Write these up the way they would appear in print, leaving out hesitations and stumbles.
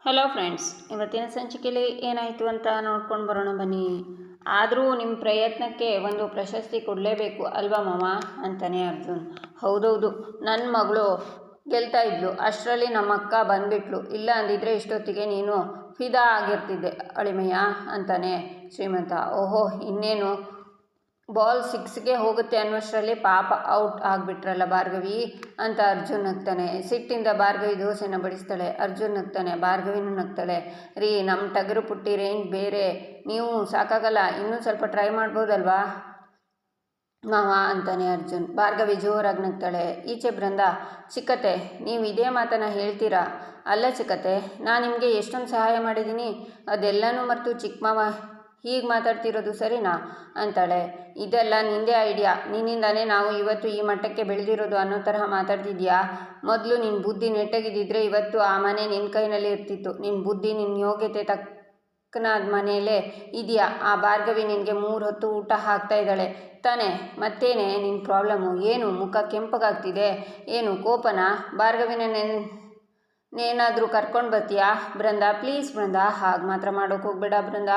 Hello friends, ಇವತ್ತಿನ ಸಂಚಿಕೆಯಲ್ಲಿ ಏನಾಯಿತು ಅಂತ ನೋಡ್ಕೊಂಡು ಬರೋಣ ಬನ್ನಿ. ಆದರೂ ನಿಮ್ಮ ಪ್ರಯತ್ನಕ್ಕೆ ಒಂದು ಪ್ರಶಸ್ತಿ ಕೊಡಲೇಬೇಕು ಅಲ್ವಾ ಮಾವ ಅಂತಾನೆ ಅರ್ಜುನ್. ಹೌದೌದು, ನನ್ನ ಮಗಳು ಗೆಲ್ತಾ ಇದ್ಲು, ಅಷ್ಟರಲ್ಲಿ ನಮ್ಮ ಅಕ್ಕ ಬಂದುಬಿಟ್ಲು. ಇಲ್ಲ ಅಂದಿದ್ರೆ ಇಷ್ಟೊತ್ತಿಗೆ ನೀನು ಫಿದಾ ಆಗಿರ್ತಿದ್ದೆ ಅಳಿಮಯ್ಯ ಅಂತಾನೆ ಶ್ರೀಮಂತ. ಓಹೋ, ಇನ್ನೇನು ಬಾಲ್ ಸಿಕ್ಸ್ಗೆ ಹೋಗುತ್ತೆ ಅನ್ನೋಷ್ಟರಲ್ಲಿ ಪಾಪ ಔಟ್ ಆಗಿಬಿಟ್ರಲ್ಲ ಭಾರ್ಗವಿ ಅಂತ ಅರ್ಜುನ್ ನಗ್ತಾನೆ. ಸಿಟ್ಟಿಂದ ಭಾರ್ಗವಿ ದೋಸೆನ ಬಡಿಸ್ತಾಳೆ. ಅರ್ಜುನ್ ನಗ್ತಾನೆ, ಭಾರ್ಗವಿನೂ ನಗ್ತಾಳೆ. ರೀ, ನಮ್ಮ ಟಗರು ಪುಟ್ಟಿ ರೇಂಜ್ ಬೇರೆ, ನೀವು ಸಾಕಾಗಲ್ಲ, ಇನ್ನೂ ಸ್ವಲ್ಪ ಟ್ರೈ ಮಾಡ್ಬೋದಲ್ವಾ ಮಾವ ಅಂತಾನೆ ಅರ್ಜುನ್. ಭಾರ್ಗವಿ ಜೋರಾಗಿ ನಗ್ತಾಳೆ. ಈಚೆ ಬೃಂದ, ಚಿಕ್ಕತೆ ನೀವು ಇದೇ ಮಾತನ್ನು ಹೇಳ್ತೀರಾ? ಅಲ್ಲ ಚಿಕ್ಕತೆ, ನಾನು ನಿಮಗೆ ಎಷ್ಟೊಂದು ಸಹಾಯ ಮಾಡಿದ್ದೀನಿ, ಅದೆಲ್ಲನೂ ಮರೆತು ಚಿಕ್ಕ ಮಾವ ಹೀಗೆ ಮಾತಾಡ್ತಿರೋದು ಸರಿನಾ ಅಂತಾಳೆ. ಇದೆಲ್ಲ ನಿಂದೇ ಐಡಿಯಾ, ನಿನ್ನಿಂದಾನೇ ನಾವು ಇವತ್ತು ಈ ಮಟ್ಟಕ್ಕೆ ಬೆಳೆದಿರೋದು ಅನ್ನೋ ತರಹ ಮಾತಾಡ್ತಿದ್ಯಾ? ಮೊದಲು ನಿನ್ನ ಬುದ್ಧಿ ನೆಟ್ಟಗಿದ್ದಿದ್ರೆ ಇವತ್ತು ಆ ಮನೆ ನಿನ್ನ ಕೈನಲ್ಲಿ ಇರ್ತಿತ್ತು. ನಿನ್ನ ಬುದ್ಧಿ ನಿನ್ನ ಯೋಗ್ಯತೆ ತಕ್ಕನಾದ ಮನೆಯಲ್ಲೇ ಇದೆಯಾ? ಆ ಭಾರ್ಗವಿ ನಿನಗೆ 3 ಹೊತ್ತು ಊಟ ಹಾಕ್ತಾ ಇದ್ದಾಳೆ ತಾನೇ? ಮತ್ತೇನೆ ನಿನ್ನ ಪ್ರಾಬ್ಲಮ್ಮು? ಏನು ಮುಖ ಕೆಂಪಗಾಗ್ತಿದೆ? ಏನು ಕೋಪನಾ? ಭಾರ್ಗವಿನ ಏನಾದರೂ ಕರ್ಕೊಂಡು ಬರ್ತೀಯಾ? ಬೃಂದ ಪ್ಲೀಸ್ ಬೃಂದ, ಹಾಗೆ ಮಾತ್ರ ಮಾಡೋಕೆ ಹೋಗ್ಬೇಡ ಬೃಂದ,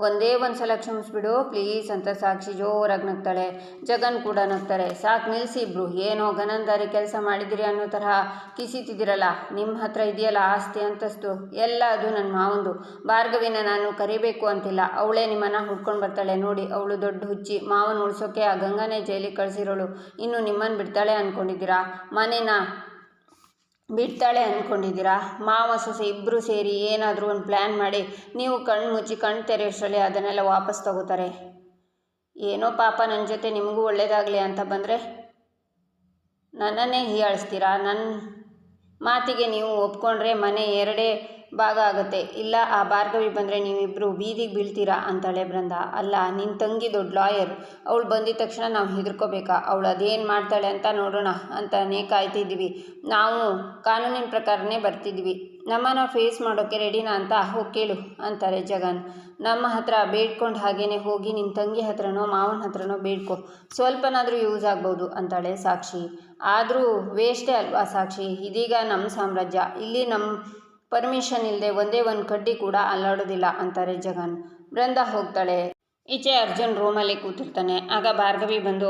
ಒಂದೇ ಒಂದು ಸಲ ಕ್ಷಮಿಸ್ಬಿಡು ಪ್ಲೀಸ್ ಅಂತ ಸಾಕ್ಷಿ ಜೋರಾಗಿ ನಗ್ತಾಳೆ. ಜಗನ್ ಕೂಡ ನಗ್ತಾರೆ. ಸಾಕು ನಿಲ್ಲಿಸಿ ಇಬ್ರು, ಏನೋ ಗನಂದಾರಿ ಕೆಲಸ ಮಾಡಿದಿರಿ ಅನ್ನೋ ತರಹ ಕಿಸಿತಿದ್ದೀರಲ್ಲ. ನಿಮ್ಮ ಹತ್ರ ಇದೆಯಲ್ಲ ಆಸ್ತಿ ಅಂತಸ್ತು ಎಲ್ಲ, ಅದು ನನ್ನ ಮಾವಂದು. ಭಾರ್ಗವಿನ ನಾನು ಕರಿಬೇಕು ಅಂತಿಲ್ಲ, ಅವಳೇ ನಿಮ್ಮನ್ನು ಹುಡ್ಕೊಂಡು ಬರ್ತಾಳೆ ನೋಡಿ. ಅವಳು ದೊಡ್ಡ ಹುಚ್ಚಿ, ಮಾವನ ಉಳಿಸೋಕೆ ಆ ಗಂಗನೇ ಜೈಲಿಗೆ ಕಳಿಸಿರೋಳು. ಇನ್ನು ನಿಮ್ಮನ್ನು ಬಿಡ್ತಾಳೆ ಅಂದ್ಕೊಂಡಿದ್ದೀರಾ? ಮನೇನ ಬಿಡ್ತಾಳೆ ಅಂದ್ಕೊಂಡಿದ್ದೀರಾ? ಮಾವ ಸೊಸೆ ಇಬ್ಬರು ಸೇರಿ ಏನಾದರೂ ಒಂದು ಪ್ಲ್ಯಾನ್ ಮಾಡಿ ನೀವು ಕಣ್ಣು ಮುಚ್ಚಿ ಕಣ್ಣು ತೆರೆಯೋಷ್ಟರಲ್ಲಿ ಅದನ್ನೆಲ್ಲ ವಾಪಸ್ ತಗೋತಾರೆ. ಏನೋ ಪಾಪ, ನನ್ನ ಜೊತೆ ನಿಮಗೂ ಒಳ್ಳೆಯದಾಗಲಿ ಅಂತ ಬಂದರೆ ನನ್ನನ್ನೇ ಹೀಯಾಳಿಸ್ತೀರಾ? ನನ್ನ ಮಾತಿಗೆ ನೀವು ಒಪ್ಕೊಂಡ್ರೆ ಮನೆ 2 ಭಾಗ ಆಗುತ್ತೆ, ಇಲ್ಲ ಆ ಭಾರ್ಗವಿ ಬಂದರೆ ನೀವಿಬ್ಬರು ಬೀದಿಗೆ ಬೀಳ್ತೀರಾ ಅಂತಾಳೆ ಬೃಂದ. ಅಲ್ಲ, ನಿನ್ನ ತಂಗಿ ದೊಡ್ಡ ಲಾಯರ್, ಅವಳು ಬಂದಿದ ತಕ್ಷಣ ನಾವು ಹೆದರ್ಕೋಬೇಕಾ? ಅವಳು ಅದೇನು ಮಾಡ್ತಾಳೆ ಅಂತ ನೋಡೋಣ ಅಂತಾನೆ ಕಾಯ್ತಿದ್ದೀವಿ. ನಾವು ಕಾನೂನಿನ ಪ್ರಕಾರನೇ ಬರ್ತಿದ್ವಿ. ನಮ್ಮನ್ನು ಫೇಸ್ ಮಾಡೋಕ್ಕೆ ರೆಡಿನಾ ಅಂತ ಹೋಗಿ ಕೇಳು ಅಂತಾರೆ ಜಗನ್. ನಮ್ಮ ಹತ್ರ ಬೇಡ್ಕೊಂಡು ಹಾಗೇನೆ ಹೋಗಿ ನಿನ್ನ ತಂಗಿ ಹತ್ರನೋ ಮಾವನ ಹತ್ರನೋ ಬೇಡ್ಕೊ, ಸ್ವಲ್ಪನಾದರೂ ಯೂಸ್ ಆಗ್ಬೋದು ಅಂತಾಳೆ ಸಾಕ್ಷಿ. ಆದರೂ ವೇಸ್ಟೇ ಅಲ್ವಾ ಸಾಕ್ಷಿ, ಇದೀಗ ನಮ್ಮ ಸಾಮ್ರಾಜ್ಯ, ಇಲ್ಲಿ ನಮ್ಮ ಪರ್ಮಿಷನ್ ಇಲ್ಲದೆ ಒಂದೇ ಒಂದು ಕಡ್ಡಿ ಕೂಡ ಅಲ್ಲಾಡೋದಿಲ್ಲ ಅಂತಾರೆ ಜಗನ್. ಬೃಂದ ಹೋಗ್ತಾಳೆ. ಈಚೆ ಅರ್ಜುನ್ ರೂಮಲ್ಲಿ ಕೂತಿರ್ತಾನೆ. ಆಗ ಭಾರ್ಗವಿ ಬಂದು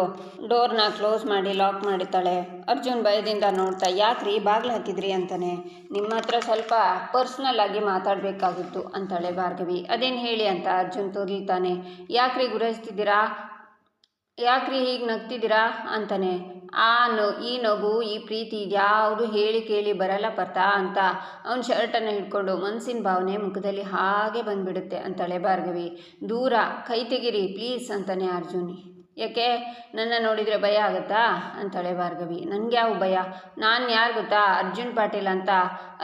ಡೋರ್ನ ಕ್ಲೋಸ್ ಮಾಡಿ ಲಾಕ್ ಮಾಡಿರ್ತಾಳೆ. ಅರ್ಜುನ್ ಭಯದಿಂದ ನೋಡ್ತಾ, ಯಾಕ್ರಿ ಬಾಗಿಲು ಹಾಕಿದ್ರಿ ಅಂತಾನೆ. ನಿಮ್ಮ ಹತ್ರ ಸ್ವಲ್ಪ ಪರ್ಸ್ನಲ್ ಆಗಿ ಮಾತಾಡಬೇಕಾಗಿತ್ತು ಅಂತಾಳೆ ಭಾರ್ಗವಿ. ಅದೇನು ಹೇಳಿ ಅಂತ ಅರ್ಜುನ್ ತೋರಿಲ್ತಾನೆ. ಯಾಕ್ರಿ ಗುರಾಯಿಸ್ತಿದ್ದೀರಾ? ಯಾಕ್ರಿ ಹೀಗೆ ನಗ್ತಿದ್ದೀರಾ ಅಂತಾನೆ. ಈ ನಗು, ಈ ಪ್ರೀತಿ ಇದ್ಯಾವುದು ಹೇಳಿ ಕೇಳಿ ಬರಲ್ಲ ಪರ್ತಾ ಅಂತ ಅವನ ಶರ್ಟನ್ನು ಹಿಡ್ಕೊಂಡು ಮನಸ್ಸಿನ ಭಾವನೆ ಮುಖದಲ್ಲಿ ಹಾಗೆ ಬಂದುಬಿಡುತ್ತೆ ಅಂತಾಳೆ ಭಾರ್ಗವಿ. ದೂರ ಕೈ ತೆಗಿರಿ ಪ್ಲೀಸ್ ಅಂತಾನೆ ಅರ್ಜುನ್. ಯಾಕೆ, ನನ್ನ ನೋಡಿದರೆ ಭಯ ಆಗುತ್ತಾ ಅಂತಾಳೆ ಭಾರ್ಗವಿ. ನನಗೆ ಯಾವ ಭಯ? ನಾನು ಯಾರು ಗೊತ್ತಾ? ಅರ್ಜುನ್ ಪಾಟೀಲ್ ಅಂತ.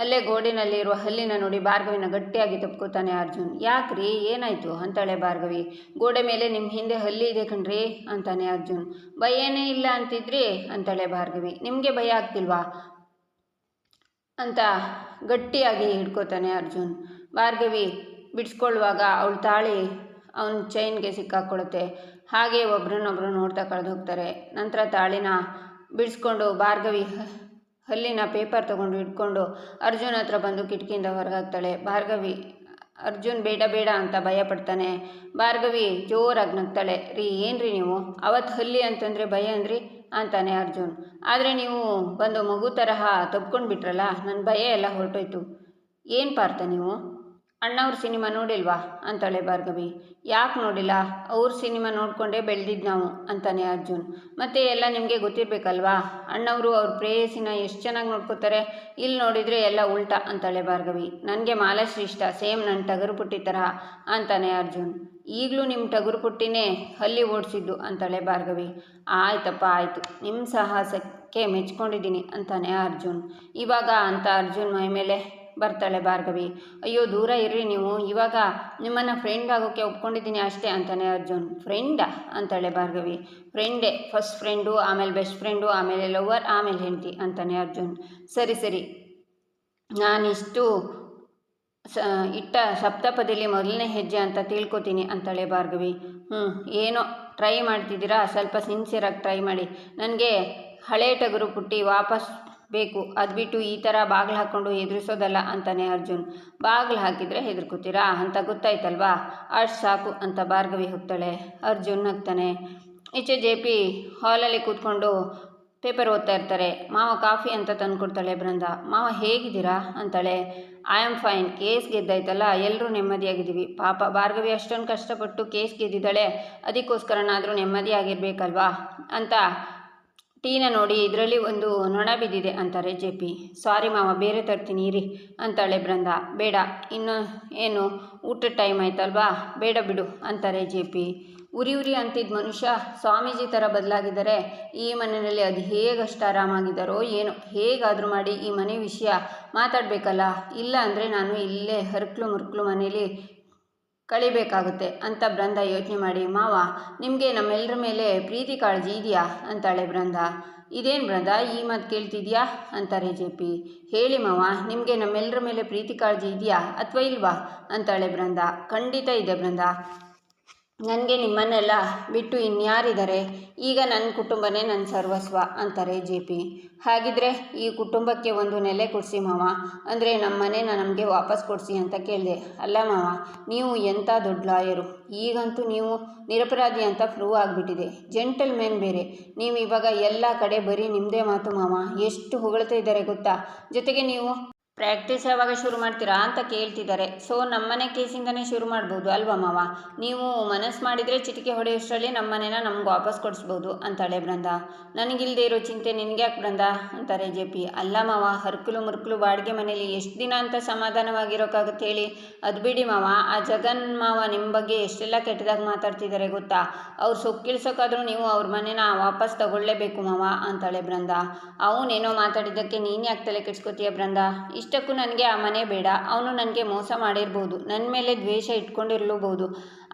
ಅಲ್ಲೇ ಗೋಡಿನಲ್ಲಿರುವ ಹಲ್ಲಿನ ನೋಡಿ ಭಾರ್ಗವಿನ ಗಟ್ಟಿಯಾಗಿ ತಪ್ಕೋತಾನೆ ಅರ್ಜುನ್. ಯಾಕ್ರಿ, ಏನಾಯಿತು ಅಂತಾಳೆ ಭಾರ್ಗವಿ. ಗೋಡೆ ಮೇಲೆ ನಿಮ್ಮ ಹಿಂದೆ ಹಲ್ಲಿ ಇದೆ ಕಣ್ರಿ ಅಂತಾನೆ ಅರ್ಜುನ್. ಭಯನೇ ಇಲ್ಲ ಅಂತಿದ್ರಿ ಅಂತಾಳೆ ಭಾರ್ಗವಿ. ನಿಮಗೆ ಭಯ ಆಗ್ತಿಲ್ವಾ ಅಂತ ಗಟ್ಟಿಯಾಗಿ ಹಿಡ್ಕೋತಾನೆ ಅರ್ಜುನ್. ಭಾರ್ಗವಿ ಬಿಡಿಸ್ಕೊಳ್ಳುವಾಗ ಅವಳ ತಾಳಿ ಅವನ ಚೈನ್ಗೆ ಸಿಕ್ಕಾಕೊಳ್ಳುತ್ತೆ. ಹಾಗೆ ಒಬ್ರನ್ನೊಬ್ರು ನೋಡ್ತಾ ಕಳೆದು ಹೋಗ್ತಾರೆ. ನಂತರ ತಾಳಿನ ಬಿಡಿಸ್ಕೊಂಡು ಭಾರ್ಗವಿ ಹಲ್ಲಿನ ಪೇಪರ್ ತೊಗೊಂಡು ಹಿಡ್ಕೊಂಡು ಅರ್ಜುನ್ ಹತ್ರ ಬಂದು ಕಿಟಕಿಯಿಂದ ಹೊರಗಾಗ್ತಾಳೆ. ಅರ್ಜುನ್ ಬೇಡ ಬೇಡ ಅಂತ ಭಯಪಡ್ತಾನೆ. ಭಾರ್ಗವಿ ಜೋರಾಗಿ ನಗ್ತಾಳೆ. ರೀ, ಏನ್ರಿ ನೀವು ಅವತ್ತು ಹಲ್ಲಿ ಅಂತಂದರೆ ಭಯ ಅಂದ್ರಿ ಅಂತಾನೆ ಅರ್ಜುನ್. ಆದರೆ ನೀವು ಬಂದು ಮಗು ತರಹ ತಬ್ಕೊಂಡು ಬಿಟ್ರಲ್ಲ, ನನ್ನ ಭಯ ಎಲ್ಲ ಹೊರಟೋಯ್ತು. ಏನು ಪಾರ್ಥ ನೀವು ಅಣ್ಣವ್ರ ಸಿನಿಮಾ ನೋಡಿಲ್ವಾ ಅಂತಾಳೆ ಭಾರ್ಗವಿ. ಯಾಕೆ ನೋಡಿಲ್ಲ? ಅವ್ರ ಸಿನಿಮಾ ನೋಡಿಕೊಂಡೇ ಬೆಳೆದಿದ್ದು ನಾವು ಅಂತಾನೆ ಅರ್ಜುನ್. ಮತ್ತೆ ಎಲ್ಲ ನಿಮಗೆ ಗೊತ್ತಿರಬೇಕಲ್ವಾ, ಅಣ್ಣವರು ಅವ್ರ ಪ್ರೇಯಸಿನ ಎಷ್ಟು ಚೆನ್ನಾಗಿ ನೋಡ್ಕೋತಾರೆ. ಇಲ್ಲಿ ನೋಡಿದರೆ ಎಲ್ಲ ಉಲ್ಟಾ ಅಂತಾಳೆ ಭಾರ್ಗವಿ. ನನಗೆ ಮಾಲಾಶ್ರೀ ಇಷ್ಟ, ಸೇಮ್ ನನ್ನ ಟಗರು ಪುಟ್ಟಿ ತರಹ ಅಂತಾನೆ ಅರ್ಜುನ್. ಈಗಲೂ ನಿಮ್ಮ ಟಗರು ಪುಟ್ಟಿನೇ ಹಲ್ಲಿ ಓಡಿಸಿದ್ದು ಅಂತಾಳೆ ಭಾರ್ಗವಿ. ಆಯ್ತಪ್ಪ ಆಯಿತು, ನಿಮ್ಮ ಸಾಹಸಕ್ಕೆ ಮೆಚ್ಕೊಂಡಿದ್ದೀನಿ ಅಂತಾನೆ ಅರ್ಜುನ್. ಇವಾಗ ಅಂತ ಅರ್ಜುನ್ ಮೈ ಮೇಲೆ ಬರ್ತಾಳೆ ಭಾರ್ಗವಿ. ಅಯ್ಯೋ ದೂರ ಇರ್ರಿ ನೀವು, ಇವಾಗ ನಿಮ್ಮನ್ನು ಫ್ರೆಂಡ್ ಆಗೋಕ್ಕೆ ಒಪ್ಕೊಂಡಿದ್ದೀನಿ ಅಷ್ಟೇ ಅಂತಾನೆ ಅರ್ಜುನ್. ಫ್ರೆಂಡಾ ಅಂತಾಳೆ ಭಾರ್ಗವಿ. ಫ್ರೆಂಡೇ, ಫಸ್ಟ್ ಫ್ರೆಂಡು, ಆಮೇಲೆ ಬೆಸ್ಟ್ ಫ್ರೆಂಡು, ಆಮೇಲೆ ಲವರ್, ಆಮೇಲೆ ಹೆಂಡತಿ ಅಂತಾನೆ ಅರ್ಜುನ್. ಸರಿ ಸರಿ, ನಾನಿಷ್ಟು ಇಟ್ಟ ಸಪ್ತಪದಿಲಿ ಮೊದಲನೇ ಹೆಜ್ಜೆ ಅಂತ ತಿಳ್ಕೊತೀನಿ ಅಂತಾಳೆ ಭಾರ್ಗವಿ. ಏನೋ ಟ್ರೈ ಮಾಡ್ತಿದ್ದೀರಾ, ಸ್ವಲ್ಪ ಸಿನ್ಸಿಯರಾಗಿ ಟ್ರೈ ಮಾಡಿ. ನನಗೆ ಹಳೆ ಟಗರು ಪುಟ್ಟಿ ವಾಪಸ್ ಬೇಕು, ಅದು ಬಿಟ್ಟು ಈ ಥರ ಬಾಗಿಲು ಹಾಕ್ಕೊಂಡು ಹೆದರಿಸೋದಲ್ಲ ಅಂತಾನೆ ಅರ್ಜುನ್. ಬಾಗಿಲು ಹಾಕಿದರೆ ಹೆದರ್ಕೋತೀರಾ ಅಂತ ಗೊತ್ತಾಯ್ತಲ್ವಾ, ಅಷ್ಟು ಸಾಕು ಅಂತ ಭಾರ್ಗವಿ ಹೋಗ್ತಾಳೆ. ಅರ್ಜುನ್ ನಗ್ತಾನೆ. ಈಚೆ JP ಹಾಲಲ್ಲಿ ಕೂತ್ಕೊಂಡು ಪೇಪರ್ ಓದ್ತಾ ಇರ್ತಾರೆ. ಮಾವ ಕಾಫಿ ಅಂತ ತಂದುಕೊಡ್ತಾಳೆ ಬೃಂದಾ. ಮಾವ ಹೇಗಿದ್ದೀರಾ ಅಂತಾಳೆ. ಐ ಆಮ್ ಫೈನ್, ಕೇಸ್ ಗೆದ್ದಾಯ್ತಲ್ಲ, ಎಲ್ಲರೂ ನೆಮ್ಮದಿಯಾಗಿದ್ದೀವಿ. ಪಾಪ ಭಾರ್ಗವಿ ಅಷ್ಟೊಂದು ಕಷ್ಟಪಟ್ಟು ಕೇಸ್ ಗೆದ್ದಿದ್ದಾಳೆ, ಅದಕ್ಕೋಸ್ಕರನಾದರೂ ನೆಮ್ಮದಿಯಾಗಿರ್ಬೇಕಲ್ವಾ ಅಂತ ಟೀನ ನೋಡಿ ಇದರಲ್ಲಿ ಒಂದು ನೊಣ ಬಿದ್ದಿದೆ ಅಂತಾರೆ JP. ಸಾರಿ ಮಾವ, ಬೇರೆ ತರ್ತೀನಿ ಇರಿ ಅಂತಾಳೆ ಬೃಂದಾ. ಬೇಡ, ಇನ್ನು ಏನು ಊಟದ ಟೈಮ್ ಆಯ್ತಲ್ವಾ, ಬೇಡ ಬಿಡು ಅಂತಾರೆ JP. ಉರಿ ಉರಿ ಅಂತಿದ್ದ ಮನುಷ್ಯ ಸ್ವಾಮೀಜಿ ಥರ ಬದಲಾಗಿದ್ದಾರೆ. ಈ ಮನೆಯಲ್ಲಿ ಅದು ಹೇಗಷ್ಟು ಆರಾಮಾಗಿದ್ದಾರೋ ಏನೋ. ಹೇಗಾದರೂ ಮಾಡಿ ಈ ಮನೆ ವಿಷಯ ಮಾತಾಡಬೇಕಲ್ಲ, ಇಲ್ಲ ಅಂದರೆ ನಾನು ಇಲ್ಲೇ ಹರ್ಕ್ಲು ಮುರ್ಕ್ಲು ಮನೇಲಿ ಕಳಿಬೇಕಾಗುತ್ತೆ ಅಂತ ಬೃಂದಾ ಯೋಚನೆ ಮಾಡಿ, ಮಾವ ನಿಮಗೆ ನಮ್ಮೆಲ್ಲರ ಮೇಲೆ ಪ್ರೀತಿ ಕಾಳಜಿ ಇದೆಯಾ ಅಂತಾಳೆ ಬೃಂದಾ. ಇದೇನು ಬೃಂದಾ ಈ ಮಾತು ಕೇಳ್ತಿದ್ಯಾ ಅಂತಾರೆ JP. ಹೇಳಿ ಮಾವ, ನಿಮಗೆ ನಮ್ಮೆಲ್ಲರ ಮೇಲೆ ಪ್ರೀತಿ ಕಾಳಜಿ ಇದೆಯಾ ಅಥವಾ ಇಲ್ವಾ ಅಂತಾಳೆ ಬೃಂದಾ. ಖಂಡಿತ ಇದೆ ಬೃಂದಾ, ನನಗೆ ನಿಮ್ಮನ್ನೆಲ್ಲ ಬಿಟ್ಟು ಇನ್ಯಾರಿದ್ದಾರೆ, ಈಗ ನನ್ನ ಕುಟುಂಬನೇ ನನ್ನ ಸರ್ವಸ್ವ ಅಂತಾರೆ JP. ಹಾಗಿದ್ರೆ ಈ ಕುಟುಂಬಕ್ಕೆ ಒಂದು ನೆಲೆ ಕೊಡಿಸಿ ಮಾವ, ಅಂದರೆ ನಮ್ಮ ಮನೇನ ನಮಗೆ ವಾಪಸ್ ಕೊಡಿಸಿ ಅಂತ ಕೇಳಿದೆ. ಅಲ್ಲ ಮಾವ, ನೀವು ಎಂಥ ದೊಡ್ಡ ಲಾಯರು, ಈಗಂತೂ ನೀವು ನಿರಪರಾಧಿ ಅಂತ ಪ್ರೂವ್ ಆಗಿಬಿಟ್ಟಿದೆ. ಜೆಂಟಲ್ಮೆನ್ ಬೇರೆ ನೀವು, ಇವಾಗ ಎಲ್ಲ ಕಡೆ ಬರೀ ನಿಮ್ಮದೇ ಮಾತು ಮಾವ, ಎಷ್ಟು ಹೊಗಳ್ತಾ ಇದ್ದಾರೆ ಗೊತ್ತಾ. ಜೊತೆಗೆ ನೀವು ಪ್ರಾಕ್ಟೀಸ್ ಯಾವಾಗ ಶುರು ಮಾಡ್ತೀರಾ ಅಂತ ಕೇಳ್ತಿದ್ದಾರೆ. ಸೊ ನಮ್ಮನೆ ಕೇಸಿಂದನೇ ಶುರು ಮಾಡ್ಬೋದು ಅಲ್ವಾ ಮಾವ, ನೀವು ಮನಸ್ಸು ಮಾಡಿದರೆ ಚಿಟಿಕೆ ಹೊಡೆಯೋಷ್ಟರಲ್ಲಿ ನಮ್ಮನೆನ ನಮ್ಗೆ ವಾಪಸ್ ಕೊಡಿಸ್ಬೋದು ಅಂತಾಳೆ ಬೃಂದಾ. ನನಗಿಲ್ಲದೆ ಇರೋ ಚಿಂತೆ ನಿನಗೆ ಯಾಕೆ ಬೃಂದಾ ಅಂತಾರೆ JP. ಅಲ್ಲ ಮಾವ, ಹರ್ಕಲು ಮುರ್ಕಲು ಬಾಡಿಗೆ ಮನೇಲಿ ಎಷ್ಟು ದಿನ ಅಂತ ಸಮಾಧಾನವಾಗಿರೋಕ್ಕಾಗುತ್ತೆ ಹೇಳಿ. ಅದು ಬಿಡಿ ಮಾವ, ಆ ಜಗನ್ ಮಾವ ನಿಮ್ಮ ಬಗ್ಗೆ ಎಷ್ಟೆಲ್ಲ ಕೆಟ್ಟದಾಗಿ ಮಾತಾಡ್ತಿದ್ದಾರೆ ಗೊತ್ತಾ, ಅವ್ರು ಸೊಕ್ಕಿಳ್ಸೋಕ್ಕಾದ್ರೂ ನೀವು ಅವ್ರ ಮನೇನ ವಾಪಸ್ ತಗೊಳ್ಳೇಬೇಕು ಮಾವ ಅಂತಾಳೆ ಬೃಂದಾ. ಅವನೇನೋ ಮಾತಾಡಿದ್ದಕ್ಕೆ ನೀನು ಯಾಕೆ ತಲೆ ಕೆಡ್ಸ್ಕೊತೀಯ ಬೃಂದಾ, ಇಷ್ಟಕ್ಕೂ ನನಗೆ ಆ ಮನೆ ಬೇಡ. ಅವನು ನನಗೆ ಮೋಸ ಮಾಡಿರ್ಬೋದು, ನನ್ನ ಮೇಲೆ ದ್ವೇಷ ಇಟ್ಕೊಂಡಿರ್ಲೂಬಹುದು,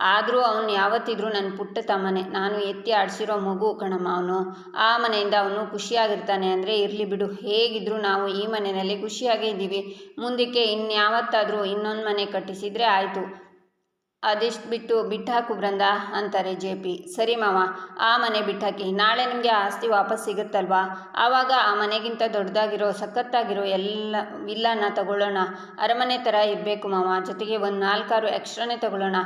ಆದರೂ ಅವನು ಯಾವತ್ತಿದ್ರೂ ನನ್ನ ಪುಟ್ಟ ತಮ್ಮನೆ, ನಾನು ಎತ್ತಿ ಆಡಿಸಿರೋ ಮಗು ಕಣಮ್ಮ ಅವನು. ಆ ಮನೆಯಿಂದ ಅವನು ಖುಷಿಯಾಗಿರ್ತಾನೆ ಅಂದರೆ ಇರಲಿ ಬಿಡು, ಹೇಗಿದ್ದರೂ ನಾವು ಈ ಮನೆಯಲ್ಲಿ ಖುಷಿಯಾಗೇ ಇದ್ದೀವಿ. ಮುಂದಕ್ಕೆ ಇನ್ಯಾವತ್ತಾದರೂ ಇನ್ನೊಂದು ಮನೆ ಕಟ್ಟಿಸಿದರೆ ಆಯಿತು, ಅದಿಷ್ಟು ಬಿಟ್ಟು ಹಾಕು ಬೃಂದಾ ಅಂತಾರೆ JP. ಸರಿ ಮಾವ, ಆ ಮನೆ ಬಿಟ್ಟಾಕಿ. ನಾಳೆ ನಿಮಗೆ ಆಸ್ತಿ ವಾಪಸ್ ಸಿಗುತ್ತಲ್ವಾ, ಆವಾಗ ಆ ಮನೆಗಿಂತ ದೊಡ್ಡದಾಗಿರೋ ಸಖತ್ತಾಗಿರೋ ಎಲ್ಲ ವಿಲ್ಲಾನ ತಗೊಳ್ಳೋಣ. ಅರಮನೆ ಥರ ಇರಬೇಕು ಮಾವ, ಜೊತೆಗೆ ಒಂದು 4 ಎಕ್ಸ್ಟ್ರಾನೇ ತಗೊಳ್ಳೋಣ.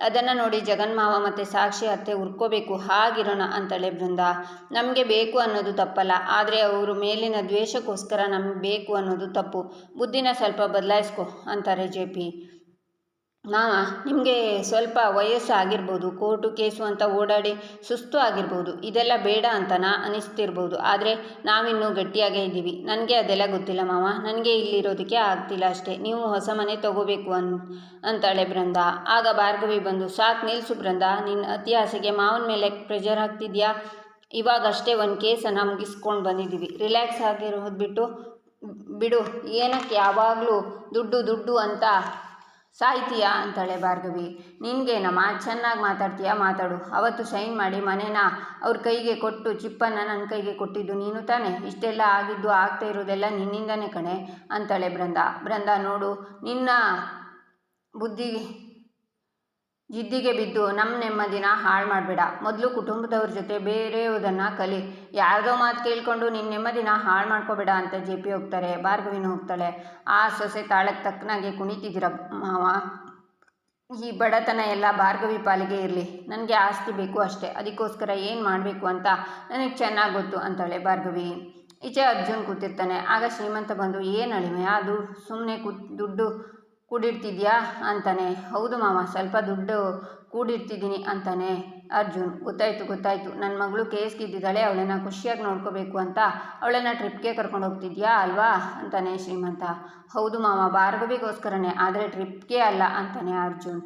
ಅದನ್ನು ನೋಡಿ ಜಗನ್ಮಾವ ಮತ್ತು ಸಾಕ್ಷಿ ಅತ್ತೆ ಹುರ್ಕೋಬೇಕು, ಹಾಗಿರೋಣ ಅಂತಾಳೆ ಬೃಂದಾ. ನಮಗೆ ಬೇಕು ಅನ್ನೋದು ತಪ್ಪಲ್ಲ, ಆದರೆ ಅವರು ಮೇಲಿನ ದ್ವೇಷಕ್ಕೋಸ್ಕರ ನಮಗೆ ಬೇಕು ಅನ್ನೋದು ತಪ್ಪು. ಬುದ್ಧಿನ ಸ್ವಲ್ಪ ಬದಲಾಯಿಸ್ಕೊ ಅಂತಾರೆ JP. ಮಾವ, ನಿಮಗೆ ಸ್ವಲ್ಪ ವಯಸ್ಸು ಆಗಿರ್ಬೋದು, ಕೋರ್ಟು ಕೇಸು ಅಂತ ಓಡಾಡಿ ಸುಸ್ತು ಆಗಿರ್ಬೋದು, ಇದೆಲ್ಲ ಬೇಡ ಅಂತನಾ ಅನಿಸ್ತಿರ್ಬೋದು, ಆದರೆ ನಾವಿನ್ನೂ ಗಟ್ಟಿಯಾಗೇ ಇದ್ದೀವಿ. ನನಗೆ ಅದೆಲ್ಲ ಗೊತ್ತಿಲ್ಲ ಮಾವ, ನನಗೆ ಇಲ್ಲಿರೋದಕ್ಕೆ ಆಗ್ತಿಲ್ಲ ಅಷ್ಟೇ. ನೀವು ಹೊಸ ಮನೆ ತಗೋಬೇಕು ಅಂತಾಳೆ ಬೃಂದಾ. ಆಗ ಭಾರ್ಗವಿ ಬಂದು, ಸಾಕು ನಿಲ್ಲಿಸು ಬೃಂದಾ, ನಿನ್ನ ಅತಿ ಆಸೆಗೆ ಮಾವನ ಮೇಲೆ ಪ್ರೆಷರ್ ಹಾಕ್ತಿದ್ಯಾ. ಇವಾಗಷ್ಟೇ ಒಂದು ಕೇಸನ್ನು ಮುಗಿಸ್ಕೊಂಡು ಬಂದಿದ್ದೀವಿ, ರಿಲ್ಯಾಕ್ಸ್ ಆಗಿರೋದು ಬಿಡು. ಏನಕ್ಕೆ ಯಾವಾಗಲೂ ದುಡ್ಡು ಅಂತ ಸಾಯ್ತೀಯಾ ಅಂತಾಳೆ ಭಾರ್ಗವಿ. ನಿನಗೇನಮ್ಮ, ಚೆನ್ನಾಗಿ ಮಾತಾಡ್ತೀಯಾ, ಮಾತಾಡು. ಅವತ್ತು ಸೈನ್ ಮಾಡಿ ಮನೇನ ಅವ್ರ ಕೈಗೆ ಕೊಟ್ಟು ಚಿಪ್ಪನ್ನು ನನ್ನ ಕೈಗೆ ಕೊಟ್ಟಿದ್ದು ನೀನು ತಾನೆ. ಇಷ್ಟೆಲ್ಲ ಆಗ್ತಾ ಇರೋದೆಲ್ಲ ನಿನ್ನಿಂದನೇ ಕಣೆ ಅಂತಾಳೆ ಬೃಂದಾ. ನೋಡು, ನಿನ್ನ ಜಿದ್ದಿಗೆ ಬಿದ್ದು ನಮ್ಮ ನೆಮ್ಮದಿನ ಹಾಳು ಮಾಡಬೇಡ. ಮೊದಲು ಕುಟುಂಬದವ್ರ ಜೊತೆ ಬೇರೆಯೋದನ್ನು ಕಲಿ. ಯಾರ್ದೋ ಮಾತು ಕೇಳಿಕೊಂಡು ನಿನ್ನ ನೆಮ್ಮದಿನ ಹಾಳು ಮಾಡ್ಕೋಬೇಡ ಅಂತ JP ಹೋಗ್ತಾರೆ. ಭಾರ್ಗವಿನೂ ಹೋಗ್ತಾಳೆ. ಆ ಸೊಸೆ ತಾಳಕ್ಕೆ ತಕ್ಕನಾಗೆ ಕುಣಿತಿದ್ದೀರ ಮಾವ, ಈ ಬಡತನ ಎಲ್ಲ ಭಾರ್ಗವಿ ಪಾಲಿಗೆ ಇರಲಿ. ನನಗೆ ಆಸ್ತಿ ಬೇಕು ಅಷ್ಟೇ, ಅದಕ್ಕೋಸ್ಕರ ಏನು ಮಾಡಬೇಕು ಅಂತ ನನಗೆ ಚೆನ್ನಾಗಿ ಗೊತ್ತು ಅಂತಾಳೆ ಭಾರ್ಗವಿ. ಈಚೆ ಅರ್ಜುನ್ ಕೂತಿರ್ತಾನೆ. ಆಗ ಶ್ರೀಮಂತ ಬಂದು, ಏನು ಅಳಿಮೆ ಅದು, ಸುಮ್ಮನೆ ದುಡ್ಡು ಕೂಡಿಡ್ತಿದ್ಯಾ ಅಂತಾನೆ. ಹೌದು ಮಾವ, ಸ್ವಲ್ಪ ದುಡ್ಡು ಕೂಡಿಡ್ತಿದ್ದೀನಿ ಅಂತಾನೆ ಅರ್ಜುನ್. ಗೊತ್ತಾಯ್ತು, ನನ್ನ ಮಗಳು ಕೇಸ್ ಗೆದ್ದಿದ್ದಾಳೆ, ಅವಳನ್ನು ಖುಷಿಯಾಗಿ ನೋಡ್ಕೋಬೇಕು ಅಂತ ಅವಳನ್ನು ಟ್ರಿಪ್ಗೆ ಕರ್ಕೊಂಡು ಹೋಗ್ತಿದ್ಯಾ ಅಲ್ವಾ ಅಂತಾನೆ ಶ್ರೀಮಂತ. ಹೌದು ಮಾವ, ಭಾರ್ಗವಿಗೋಸ್ಕರನೇ, ಆದರೆ ಟ್ರಿಪ್ಗೆ ಅಲ್ಲ ಅಂತಾನೆ ಅರ್ಜುನ್.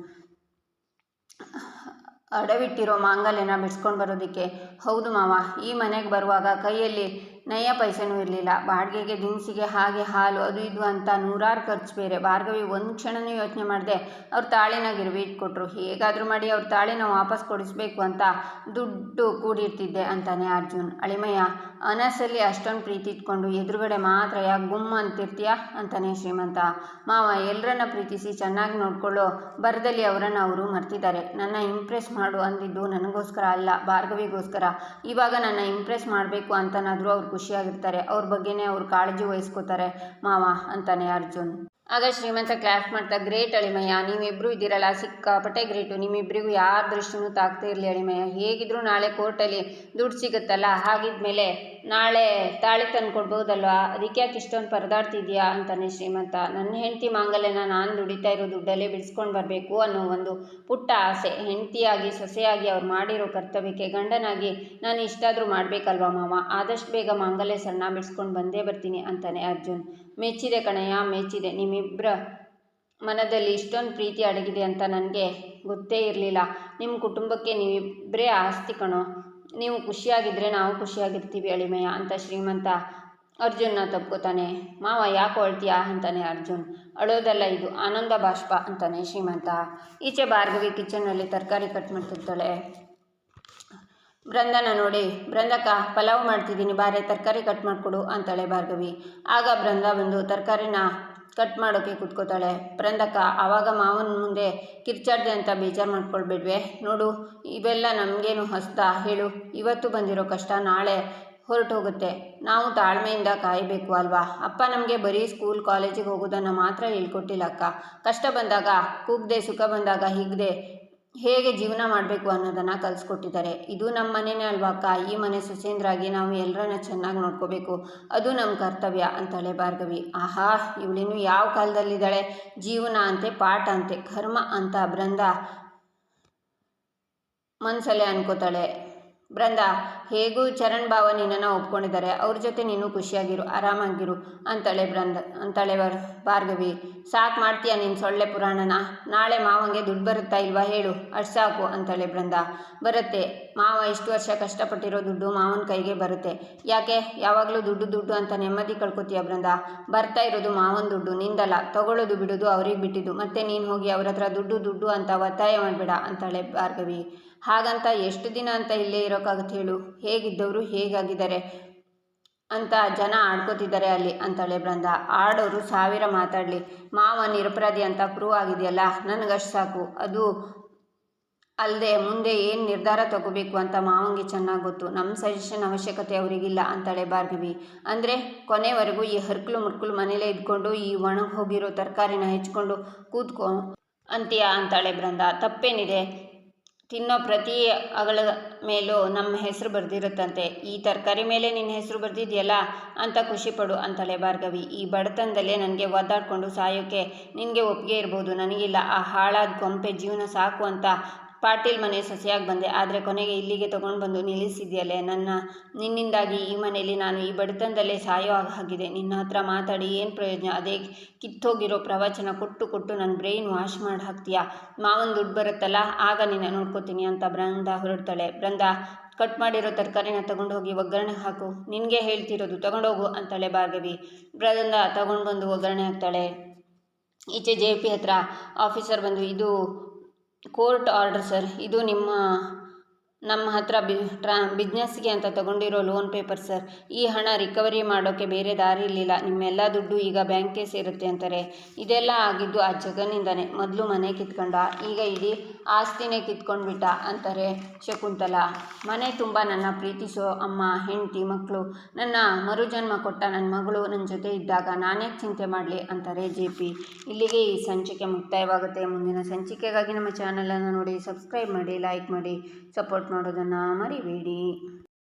ಅಡವಿಟ್ಟಿರೋ ಮಾಂಗಲ್ಯನ ಬಿಡಿಸ್ಕೊಂಡು ಬರೋದಕ್ಕೆ. ಹೌದು ಮಾವ, ಈ ಮನೆಗೆ ಬರುವಾಗ ಕೈಯಲ್ಲಿ ನಯ ಪೈಸೆನೂ ಇರಲಿಲ್ಲ. ಬಾಡಿಗೆಗೆ ದಿನಸಿಗೆ ಹಾಗೆ ಹಾಲು ಅದು ಇದು ಅಂತ 100 ಖರ್ಚು ಬೇರೆ. ಭಾರ್ಗವಿ ಒಂದು ಕ್ಷಣನೂ ಯೋಚನೆ ಮಾಡಿದೆ ಅವ್ರ ತಾಳಿನ ಗಿರ್ವಿ ಇಟ್ಕೊಟ್ರು. ಹೇಗಾದರೂ ಮಾಡಿ ಅವ್ರ ತಾಳಿನ ವಾಪಸ್ ಕೊಡಿಸ್ಬೇಕು ಅಂತ ದುಡ್ಡು ಕೂಡಿರ್ತಿದ್ದೆ ಅಂತಾನೆ ಅರ್ಜುನ್. ಅಳಿಮಯ್ಯ, ಅನಸಲ್ಲಿ ಅಷ್ಟೊಂದು ಪ್ರೀತಿ ಇಟ್ಕೊಂಡು ಎದುರುಗಡೆ ಮಾತ್ರ ಯಾಕೆ ಗುಮ್ಮ ಅಂತಿರ್ತೀಯ ಅಂತಾನೆ ಶ್ರೀಮಂತ. ಮಾವ ಎಲ್ಲರನ್ನ ಪ್ರೀತಿಸಿ ಚೆನ್ನಾಗಿ ನೋಡ್ಕೊಳ್ಳೋ ಬರದಲ್ಲಿ ಅವರನ್ನು ಅವರು ಮರ್ತಿದ್ದಾರೆ. ನನ್ನ ಇಂಪ್ರೆಸ್ ಮಾಡು ಅಂದಿದ್ದು ನನಗೋಸ್ಕರ ಅಲ್ಲ, ಭಾರ್ಗವಿಗೋಸ್ಕರ. ಇವಾಗ ನನ್ನ ಇಂಪ್ರೆಸ್ ಮಾಡಬೇಕು ಅಂತನಾದರೂ ಅವ್ರು ಖುಷಿಯಾಗಿರ್ತಾರೆ, ಅವ್ರ ಬಗ್ಗೆನೇ ಅವ್ರು ಕಾಳಜಿ ವಹಿಸ್ಕೋತಾರೆ ಮಾವ ಅಂತಾನೆ ಅರ್ಜುನ್. ಆಗ ಶ್ರೀಮಂತ ಕ್ಲಾಸ್ ಮಾಡ್ತಾ, ಗ್ರೇಟ್ ಅಳಿಮಯ್ಯ, ನೀವಿಬ್ಬರು ಇದ್ದೀರಲ್ಲ ಸಿಕ್ಕಾಪಟ್ಟೆ ಗ್ರೇಟು. ನಿಮ್ಮಿಬ್ಬರಿಗೂ ಯಾರ ದೃಷ್ಟಿನೂ ತಾಗ್ತಾ ಇರಲಿ ಅಳಿಮಯ್ಯ. ಹೇಗಿದ್ರು ನಾಳೆ ಕೋರ್ಟಲ್ಲಿ ದುಡ್ಡು ಸಿಗುತ್ತಲ್ಲ, ಹಾಗಿದ್ಮೇಲೆ ನಾಳೆ ತಾಳಿ ತಂದು ಕೊಡ್ಬೋದಲ್ವಾ, ಅದಕ್ಕೆ ಯಾಕೆ ಇಷ್ಟೊಂದು ಪರದಾಡ್ತಿದ್ಯಾ ಅಂತಾನೆ ಶ್ರೀಮಂತ. ನನ್ನ ಹೆಂಡತಿ ಮಾಂಗಲ್ಯನ ನಾನು ದುಡಿತಾ ಇರೋ ದುಡ್ಡಲ್ಲೇ ಬಿಡಿಸ್ಕೊಂಡು ಬರಬೇಕು ಅನ್ನೋ ಒಂದು ಪುಟ್ಟ ಆಸೆ. ಹೆಂಡತಿಯಾಗಿ ಸೊಸೆಯಾಗಿ ಅವ್ರು ಮಾಡಿರೋ ಕರ್ತವ್ಯಕ್ಕೆ ಗಂಡನಾಗಿ ನಾನು ಇಷ್ಟಾದರೂ ಮಾಡಬೇಕಲ್ವಾ ಮಾವ. ಆದಷ್ಟು ಬೇಗ ಮಾಂಗಲ್ಯ ಸಣ್ಣ ಬಿಡಿಸ್ಕೊಂಡು ಬಂದೇ ಬರ್ತೀನಿ ಅಂತಾನೆ ಅರ್ಜುನ್. ಮೆಚ್ಚಿದೆ ಕಣಯ್ಯ, ಮೆಚ್ಚಿದೆ. ನಿಮ್ಮಿಬ್ಬರ ಮನದಲ್ಲಿ ಇಷ್ಟೊಂದು ಪ್ರೀತಿ ಅಡಗಿದೆ ಅಂತ ನನಗೆ ಗೊತ್ತೇ ಇರಲಿಲ್ಲ. ನಿಮ್ಮ ಕುಟುಂಬಕ್ಕೆ ನೀವಿಬ್ಬರೇ ಆಸ್ತಿ ಕಣೋ. ನೀವು ಖುಷಿಯಾಗಿದ್ದರೆ ನಾವು ಖುಷಿಯಾಗಿರ್ತೀವಿ ಅಳಿಮಯ್ಯ ಅಂತ ಶ್ರೀಮಂತ ಅರ್ಜುನ್ನ ತಪ್ಕೋತಾನೆ. ಮಾವ ಯಾಕೆ ಅಳ್ತೀಯಾ ಅಂತಾನೆ ಅರ್ಜುನ್. ಅಳೋದಲ್ಲ, ಇದು ಆನಂದ ಬಾಷ್ಪ ಅಂತಾನೆ ಶ್ರೀಮಂತ. ಈಚೆ ಭಾರ್ಗವಿ ಕಿಚನ್ನಲ್ಲಿ ತರಕಾರಿ ಕಟ್ ಮಾಡ್ತಿರ್ತಾಳೆ. ಬೃಂದನ ನೋಡಿ, ಬೃಂದಕ್ಕ ಪಲಾವ್ ಮಾಡ್ತಿದ್ದೀನಿ, ಬಾರೆ ತರಕಾರಿ ಕಟ್ ಮಾಡಿಕೊಡು ಅಂತಾಳೆ ಭಾರ್ಗವಿ. ಆಗ ಬೃಂದ ಬಂದು ತರಕಾರಿನ ಕಟ್ ಮಾಡೋಕ್ಕೆ ಕೂತ್ಕೋತಾಳೆ. ಬೃಂದಕ್ಕ ಆವಾಗ ಮಾವನ ಮುಂದೆ ಕಿರ್ಚಾಡ್ದೆ ಅಂತ ಬೇಜಾರು ಮಾಡ್ಕೊಳ್ಬೇಡ್ವೆ. ನೋಡು, ಇವೆಲ್ಲ ನಮಗೇನು ಹೊಸ್ತಾ ಹೇಳು. ಇವತ್ತು ಬಂದಿರೋ ಕಷ್ಟ ನಾಳೆ ಹೊರಟೋಗುತ್ತೆ. ನಾವು ತಾಳ್ಮೆಯಿಂದ ಕಾಯಬೇಕು ಅಲ್ವಾ. ಅಪ್ಪ ನಮಗೆ ಬರೀ ಸ್ಕೂಲ್ ಕಾಲೇಜಿಗೆ ಹೋಗೋದನ್ನು ಮಾತ್ರ ಹೇಳ್ಕೊಟ್ಟಿಲ್ಲ ಅಕ್ಕ. ಕಷ್ಟ ಬಂದಾಗ ಕೂಗದೆ, ಸುಖ ಬಂದಾಗ ಹಿಗ್ದೆ ಹೇಗೆ ಜೀವನ ಮಾಡಬೇಕು ಅನ್ನೋದನ್ನು ಕಲಿಸ್ಕೊಟ್ಟಿದ್ದಾರೆ. ಇದು ನಮ್ಮ ಮನೆಯೇ ಅಲ್ವಾ ಅಕ್ಕ. ಈ ಮನೆ ಸೊಸೇಂದ್ರಾಗಿ ನಾವು ಎಲ್ಲರನ್ನ ಚೆನ್ನಾಗಿ ನೋಡ್ಕೋಬೇಕು, ಅದು ನಮ್ಮ ಕರ್ತವ್ಯ ಅಂತಾಳೆ ಭಾರ್ಗವಿ. ಆಹಾ, ಇವಳಿನ್ನು ಯಾವ ಕಾಲದಲ್ಲಿದ್ದಾಳೆ. ಜೀವನ ಅಂತೆ, ಪಾಠ ಅಂತೆ, ಕರ್ಮ ಅಂತ ಬೃಂದ ಮನಸಲ್ಲೇ ಅನ್ಕೋತಾಳೆ. ಬೃಂದ, ಹೇಗೂ ಚರಣ್ ಭಾವ ನಿನ್ನನ್ನು ಒಪ್ಕೊಂಡಿದ್ದಾರೆ, ಅವ್ರ ಜೊತೆ ನೀನು ಖುಷಿಯಾಗಿರು, ಆರಾಮಾಗಿರು ಅಂತಾಳೆ ಭಾರ್ಗವಿ. ಸಾಕು ಮಾಡ್ತೀಯ ನಿನ್ನ ಸೊಳ್ಳೆ ಪುರಾಣನ. ನಾಳೆ ಮಾವಂಗೆ ದುಡ್ಡು ಬರುತ್ತಾ ಇಲ್ವಾ ಹೇಳು, ಅಷ್ಟು ಸಾಕು ಅಂತಾಳೆ ಬೃಂದ. ಬರುತ್ತೆ ಮಾವ, ಇಷ್ಟು ವರ್ಷ ಕಷ್ಟಪಟ್ಟಿರೋ ದುಡ್ಡು ಮಾವನ ಕೈಗೆ ಬರುತ್ತೆ. ಯಾಕೆ ಯಾವಾಗಲೂ ದುಡ್ಡು ಅಂತ ನೆಮ್ಮದಿ ಕಳ್ಕೊತೀಯ ಬೃಂದ. ಬರ್ತಾ ಇರೋದು ಮಾವನ ದುಡ್ಡು, ನಿಂದಲ್ಲ. ತಗೊಳ್ಳೋದು ಬಿಡೋದು ಅವ್ರಿಗೆ ಬಿಟ್ಟಿದ್ದು. ಮತ್ತೆ ನೀನು ಹೋಗಿ ಅವ್ರ ಹತ್ರ ದುಡ್ಡು ಅಂತ ಒತ್ತಾಯ ಮಾಡಬೇಡ ಅಂತಾಳೆ ಭಾರ್ಗವಿ. ಹಾಗಂತ ಎಷ್ಟು ದಿನ ಅಂತ ಇಲ್ಲೇ ಇರೋಕ್ಕಾಗತ್ತೆ ಹೇಳು. ಹೇಗಿದ್ದವರು ಹೇಗಾಗಿದ್ದಾರೆ ಅಂತ ಜನ ಆಡ್ಕೋತಿದ್ದಾರೆ ಅಲ್ಲಿ ಅಂತಾಳೆ ಬೃಂದ. ಆಡೋರು 1000 ಮಾತಾಡಲಿ, ಮಾವ ನಿರಪರಾಧಿ ಅಂತ ಪ್ರೂವ್ ಆಗಿದೆಯಲ್ಲ, ನನಗಷ್ಟು ಸಾಕು. ಅದು ಅಲ್ಲದೆ ಮುಂದೆ ಏನು ನಿರ್ಧಾರ ತಗೋಬೇಕು ಅಂತ ಮಾವಂಗೆ ಚೆನ್ನಾಗಿ ಗೊತ್ತು. ನಮ್ಮ ಸಜೆಷನ್ ಅವಶ್ಯಕತೆ ಅವರಿಗಿಲ್ಲ ಅಂತಾಳೆ ಭಾರ್ಗವಿ. ಅಂದರೆ ಕೊನೆವರೆಗೂ ಈ ಹರ್ಕಲು ಮುರ್ಕಲು ಮನೇಲೇ ಇದ್ಕೊಂಡು ಈ ಒಣಗಿ ಹೋಗಿರೋ ತರಕಾರಿನ ಹೆಚ್ಕೊಂಡು ಕೂತ್ಕೊ ಅಂತೀಯ ಅಂತಾಳೆ ಬೃಂದ. ತಪ್ಪೇನಿದೆ, ತಿನ್ನೋ ಪ್ರತಿ ಅಗಳ ಮೇಲೂ ನಮ್ಮ ಹೆಸರು ಬರೆದಿರುತ್ತಂತೆ. ಈ ತರಕಾರಿ ಮೇಲೆ ನಿನ್ನ ಹೆಸರು ಬರೆದಿದೆಯಲ್ಲ ಅಂತ ಖುಷಿಪಡು ಅಂತಾಳೆ ಭಾರ್ಗವಿ. ಈ ಬಡತನದಲ್ಲೇ ನನಗೆ ಒದ್ದಾಡ್ಕೊಂಡು ಸಾಯೋಕ್ಕೆ ನಿನಗೆ ಒಪ್ಪಿಗೆ ಇರ್ಬೋದು, ನನಗಿಲ್ಲ. ಆ ಹಾಳಾದ ಕೊಂಪೆ ಜೀವನ ಸಾಕು ಅಂತ ಪಾಟೀಲ್ ಮನೆ ಸೊಸೆಯಾಗಿ ಬಂದೆ. ಆದರೆ ಕೊನೆಗೆ ಇಲ್ಲಿಗೆ ತೊಗೊಂಡು ಬಂದು ನಿಲ್ಲಿಸಿದೆಯಲ್ಲೇ. ನಿನ್ನಿಂದಾಗಿ ಈ ಮನೆಯಲ್ಲಿ ನಾನು ಈ ಬಡತನದಲ್ಲೇ ಸಾಯೋ ಹಾಗಿದೆ. ನಿನ್ನ ಹತ್ರ ಮಾತಾಡಿ ಏನು ಪ್ರಯೋಜನ. ಅದೇ ಕಿತ್ತೋಗಿರೋ ಪ್ರವಚನ ಕೊಟ್ಟು ನನ್ನ ಬ್ರೈನ್ ವಾಶ್ ಮಾಡಿ ಹಾಕ್ತೀಯಾ. ಮಾವನ ದುಡ್ಡು ಬರುತ್ತಲ್ಲ, ಆಗ ನಿನ್ನ ನೋಡ್ಕೋತೀನಿ ಅಂತ ಬೃಂದ ಹೊರಡ್ತಾಳೆ. ಬೃಂದ, ಕಟ್ ಮಾಡಿರೋ ತರಕಾರಿನ ತಗೊಂಡೋಗಿ ಒಗ್ಗರಣೆ ಹಾಕು, ನಿನಗೆ ಹೇಳ್ತಿರೋದು, ತಗೊಂಡೋಗು ಅಂತಾಳೆ ಭಾರ್ಗವಿ. ಬೃಂದ ತಗೊಂಡು ಬಂದು ಒಗ್ಗರಣೆ ಹಾಕ್ತಾಳೆ. ಈಚೆ JP ಹತ್ರ ಆಫೀಸರ್ ಬಂದು, ಇದು ಕೋರ್ಟ್ ಆರ್ಡರ್ ಸರ್, ಇದು ನಮ್ಮ ಹತ್ರ ಬಿಸ್ನೆಸ್ಗೆ ಅಂತ ತಗೊಂಡಿರೋ ಲೋನ್ ಪೇಪರ್ ಸರ್. ಈ ಹಣ ರಿಕವರಿ ಮಾಡೋಕ್ಕೆ ಬೇರೆ ದಾರಿ ಇರಲಿಲ್ಲ. ನಿಮ್ಮೆಲ್ಲ ದುಡ್ಡು ಈಗ ಬ್ಯಾಂಕ್ಗೆ ಸೇರುತ್ತೆ ಅಂತಾರೆ. ಇದೆಲ್ಲ ಆಗಿದ್ದು ಆ ಜಗನಿಂದನೇ. ಮೊದಲು ಮನೆ ಕಿತ್ಕೊಂಡ, ಈಗ ಇಡೀ ಆಸ್ತಿನೇ ಕಿತ್ಕೊಂಡ್ಬಿಟ್ಟ ಅಂತಾರೆ ಶಕುಂತಲಾ. ಮನೆ ತುಂಬ ನನ್ನ ಪ್ರೀತಿಸೋ ಅಮ್ಮ, ಹೆಂಡತಿ, ಮಕ್ಕಳು, ನನ್ನ ಮರುಜನ್ಮ ಕೊಟ್ಟ ನನ್ನ ಮಗಳು ನನ್ನ ಜೊತೆ ಇದ್ದಾಗ ನಾನೇಕೆ ಚಿಂತೆ ಮಾಡಲಿ ಅಂತಾರೆ JP. ಇಲ್ಲಿಗೆ ಈ ಸಂಚಿಕೆ ಮುಕ್ತಾಯವಾಗುತ್ತೆ. ಮುಂದಿನ ಸಂಚಿಕೆಗಾಗಿ ನಮ್ಮ ಚಾನಲನ್ನು ನೋಡಿ, ಸಬ್ಸ್ಕ್ರೈಬ್ ಮಾಡಿ, ಲೈಕ್ ಮಾಡಿ, ಸಪೋರ್ಟ್ ಮಾಡೋದನ್ನು ಮರಿಬೇಡಿ.